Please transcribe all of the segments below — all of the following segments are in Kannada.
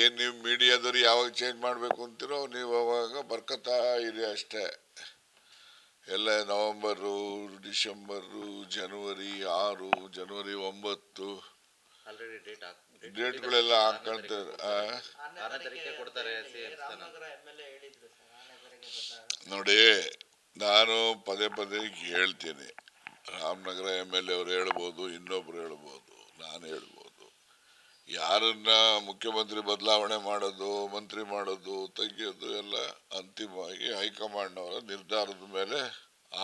ಏನು ನೀವು ಮೀಡಿಯಾದವ್ರು ಯಾವಾಗ ಚೇಂಜ್ ಮಾಡಬೇಕು ಅಂತೀರೋ ನೀವು ಅವಾಗ ಬರ್ಕತ್ತಾ ಇರಿ ಅಷ್ಟೇ. ಎಲ್ಲ ನವೆಂಬರು, ಡಿಸೆಂಬರು, ಜನವರಿ 6, ಜನವರಿ 9 ಡೇಟ್ಗಳೆಲ್ಲ ಹಾಕೊಂತಾರೆ. ನೋಡಿ, ನಾನು ಪದೇ ಪದೇ ಹೇಳ್ತೀನಿ, ರಾಮನಗರ MLA ಅವರು ಹೇಳ್ಬೋದು, ಇನ್ನೊಬ್ರು ಹೇಳ್ಬೋದು, ನಾನು ಹೇಳ್ಬೋದು, ಯಾರನ್ನ ಮುಖ್ಯಮಂತ್ರಿ ಬದಲಾವಣೆ ಮಾಡೋದು, ಮಂತ್ರಿ ಮಾಡೋದು, ತೆಗೆಯೋದು ಎಲ್ಲ ಅಂತಿಮವಾಗಿ ಹೈಕಮಾಂಡ್ನವರ ನಿರ್ಧಾರದ ಮೇಲೆ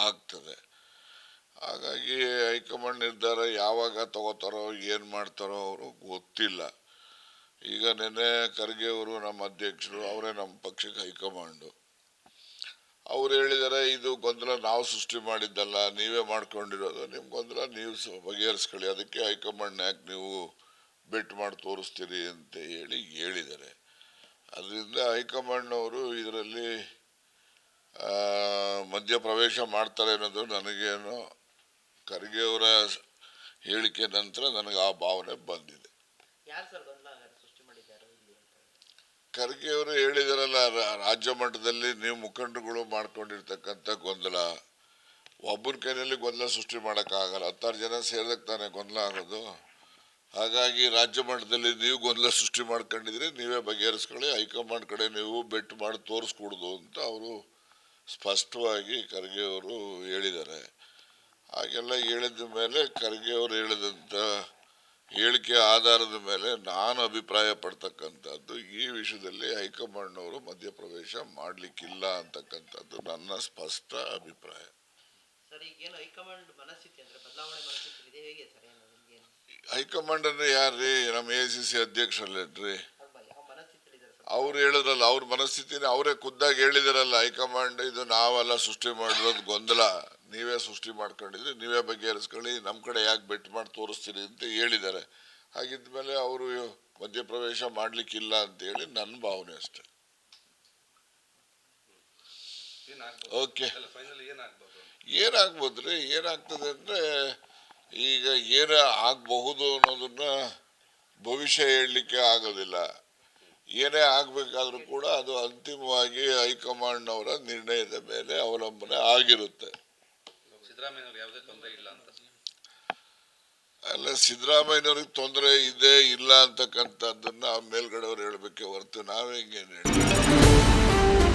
ಆಗ್ತದೆ. ಹಾಗಾಗಿ ಹೈಕಮಾಂಡ್ ನಿರ್ಧಾರ ಯಾವಾಗ ತಗೋತಾರೋ ಏನು ಮಾಡ್ತಾರೋ ಅವರು ಗೊತ್ತಿಲ್ಲ. ಈಗ ನೆನ್ನೆ ಖರ್ಗೆ ಅವರು ನಮ್ಮ ಅಧ್ಯಕ್ಷರು, ಅವರೇ ನಮ್ಮ ಪಕ್ಷಕ್ಕೆ ಹೈಕಮಾಂಡು. ಅವ್ರು ಹೇಳಿದ್ದಾರೆ ಇದು ಗೊಂದಲ ನಾವು ಸೃಷ್ಟಿ ಮಾಡಿದ್ದಲ್ಲ, ನೀವೇ ಮಾಡ್ಕೊಂಡಿರೋದು, ನಿಮ್ಮ ಗೊಂದಲ ನೀವು ಬಗೆಹರಿಸ್ಕೊಳ್ಳಿ, ಅದಕ್ಕೆ ಹೈಕಮಾಂಡ್ ಯಾಕೆ ನೀವು ಬೆಟ್ ಮಾಡಿ ತೋರಿಸ್ತೀರಿ ಅಂತ ಹೇಳಿದ್ದಾರೆ. ಅದರಿಂದ ಹೈಕಮಾಂಡ್ನವರು ಇದರಲ್ಲಿ ಮಧ್ಯಪ್ರವೇಶ ಮಾಡ್ತಾರೆ ಅನ್ನೋದು ನನಗೇನು ಖರ್ಗೆ ಅವರ ಹೇಳಿಕೆ ನಂತರ ನನಗೆ ಆ ಭಾವನೆ ಬಂದಿದೆ. ಖರ್ಗೆ ಅವರು ಹೇಳಿದಾರಲ್ಲ, ರಾಜ್ಯ ಮಟ್ಟದಲ್ಲಿ ನೀವು ಮುಖಂಡರುಗಳು ಮಾಡ್ಕೊಂಡಿರ್ತಕ್ಕಂಥ ಗೊಂದಲ, ಒಬ್ಬನ ಕೈಯಲ್ಲಿ ಗೊಂದಲ ಸೃಷ್ಟಿ ಮಾಡೋಕ್ಕಾಗಲ್ಲ, 16 ಜನ ಸೇರಿದಾಗ ತಾನೇ ಗೊಂದಲ ಆಗೋದು. ಹಾಗಾಗಿ ರಾಜ್ಯ ಮಟ್ಟದಲ್ಲಿ ನೀವು ಗೊಂದಲ ಸೃಷ್ಟಿ ಮಾಡ್ಕೊಂಡಿದ್ರೆ ನೀವೇ ಬಗೆಹರಿಸ್ಕೊಳ್ಳಿ, ಹೈಕಮಾಂಡ್ ಕಡೆ ನೀವು ಬೆಟ್ ಮಾಡಿ ತೋರಿಸ್ಕೊಡುದು ಅಂತ ಅವರು ಸ್ಪಷ್ಟವಾಗಿ ಖರ್ಗೆ ಅವರು ಹೇಳಿದ್ದಾರೆ. ಹಾಗೆಲ್ಲ ಹೇಳಿದ ಮೇಲೆ ಖರ್ಗೆ ಅವರು ಹೇಳಿದಂಥ ಹೇಳಿಕೆ ಆಧಾರದ ಮೇಲೆ ನಾನು ಅಭಿಪ್ರಾಯ ಪಡ್ತಕ್ಕಂಥದ್ದು, ಈ ವಿಷಯದಲ್ಲಿ ಹೈಕಮಾಂಡ್ನವರು ಮಧ್ಯಪ್ರವೇಶ ಮಾಡಲಿಕ್ಕಿಲ್ಲ ಅಂತಕ್ಕಂಥದ್ದು ನನ್ನ ಸ್ಪಷ್ಟ ಅಭಿಪ್ರಾಯ. ಹೈಕಮಾಂಡ್ ಅಂದ್ರೆ ಯಾರ್ರಿ? ನಮ್ಮ ACC ಅಧ್ಯಕ್ಷರಲ್ಲೇನ್ರಿ? ಅವ್ರು ಹೇಳಿದ್ರಲ್ಲ, ಅವ್ರ ಮನಸ್ಥಿತಿನ ಅವರೇ ಖುದ್ದಾಗಿ ಹೇಳಿದಾರಲ್ಲ, ಹೈಕಮಾಂಡ್ ಇದು ನಾವೆಲ್ಲ ಸೃಷ್ಟಿ ಮಾಡಿರೋದು ಗೊಂದಲ, ನೀವೇ ಸೃಷ್ಟಿ ಮಾಡ್ಕೊಂಡಿದ್ರಿ, ನೀವೇ ಬಗೆಹರಿಸ್ಕೊಳ್ಳಿ, ನಮ್ಮ ಕಡೆ ಯಾಕೆ ಬೆಟ್ ಮಾಡಿ ತೋರಿಸ್ತೀರಿ ಅಂತ ಹೇಳಿದ್ದಾರೆ. ಹಾಗಿದ್ಮೇಲೆ ಅವರು ಮಧ್ಯಪ್ರವೇಶ ಮಾಡ್ಲಿಕ್ಕಿಲ್ಲ ಅಂತ ಹೇಳಿ ನನ್ನ ಭಾವನೆ ಅಷ್ಟೆ. ಓಕೆ, ಏನಾಗ್ಬೋದ್ರಿ? ಏನಾಗ್ತದೆ ಅಂದ್ರೆ, ಈಗ ಏನ ಆಗಬಹುದು ಅನ್ನೋದನ್ನ ಭವಿಷ್ಯ ಹೇಳಲಿಕ್ಕೆ ಆಗೋದಿಲ್ಲ. ಏನೇ ಆಗ್ಬೇಕಾದ್ರೂ ಕೂಡ ಅದು ಅಂತಿಮವಾಗಿ ಹೈಕಮಾಂಡ್ನವರ ನಿರ್ಣಯದ ಮೇಲೆ ಅವಲಂಬನೆ ಆಗಿರುತ್ತೆ. ಅಲ್ಲ, ಸಿದ್ದರಾಮಯ್ಯನವ್ರಿಗೆ ತೊಂದರೆ ಇದೆ ಇಲ್ಲ ಅಂತಕ್ಕಂಥದ್ದನ್ನ ಮೇಲ್ಗಡೆ ಅವ್ರು ಹೇಳ್ಬೇಕೆ ಹೊರತು ನಾವೇಂಗೇನು ಹೇಳಿ